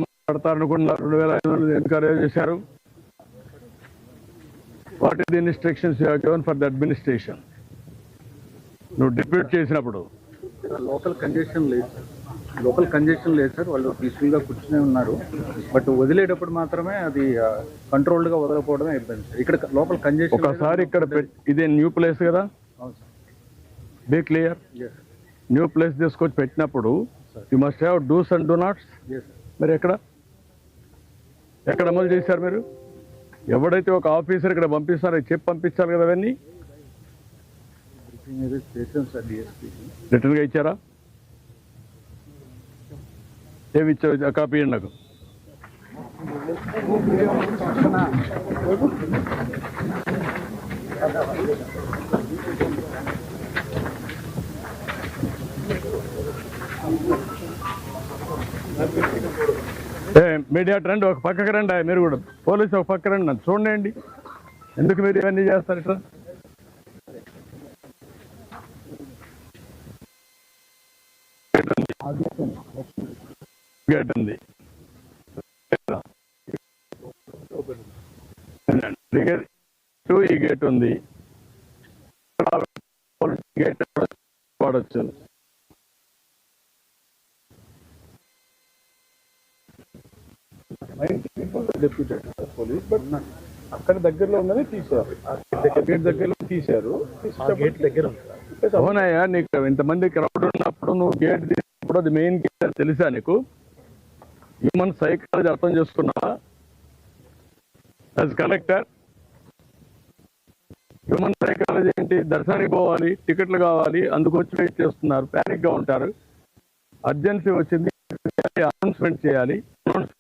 మాట్లాడతారనుకున్న 2,500 encourage చేశారు. What is the instructions you have given for the administration? నువ్వు డిప్యూట్ చేసినప్పుడు local congestion లేదు sir. వాళ్ళు పీస్ఫుల్ గా కూర్చునే ఉన్నారు. బట్ వదిలేటప్పుడు మాత్రమే అది కంట్రోల్డ్ గా వదలకపోవడమే ఇబ్బంది సార్. ఇక్కడ లోకల్ కంజెషన్ ఒకసారి ఇక్కడ ఇదే న్యూ ప్లేస్ కదా, బీ క్లియర్. న్యూ ప్లేస్ తీసుకొచ్చి పెట్టినప్పుడు you must have dos and do nots. మరి ఎక్కడ అమలు చేశారు మీరు? ఎవడైతే ఒక ఆఫీసర్ ఇక్కడ పంపిస్తారో చెప్పి పంపించాలి కదా. అవన్నీ రిటర్న్ గా ఇచ్చారా? ఏమి ఇచ్చారు? కాపీ ఇవ్వండి నాకు. మీడియా రండి, ఒక పక్కకి రండి. మీరు కూడా పోలీసు ఒక పక్క రండి, నన్ను చూడండి. ఎందుకు మీరు ఇవన్నీ చేస్తారు ఇట్లా? గేట్ ఉంది, ఈ గేట్ ఉంది, గేట్ వాడచ్చు. డెప్యూటెడ్ పోలీస్, బట్ అక్కడ దగ్గరలో ఉన్నది తీసారు. గేట్ దగ్గరలో తీశారు. గేట్ దగ్గర అవునయ్యా, నీకు ఇంతమంది క్రౌడ్ ఉన్నప్పుడు నువ్వు గేట్ తీసినప్పుడు అది మెయిన్ గేట్ తెలుసా నీకు? హ్యూమన్ సైకాలజీ అర్థం చేసుకున్నావా? యాజ్ కలెక్టర్ హ్యూమన్ సైకాలజీ ఏంటి? దర్శనానికి పోవాలి, టికెట్లు కావాలి, అందుకు వచ్చి వెయిట్ చేస్తున్నారు, ప్యానిక్ గా ఉంటారు. అర్జెన్సీ వచ్చింది, అనౌన్స్మెంట్ చేయాలి. అనౌన్స్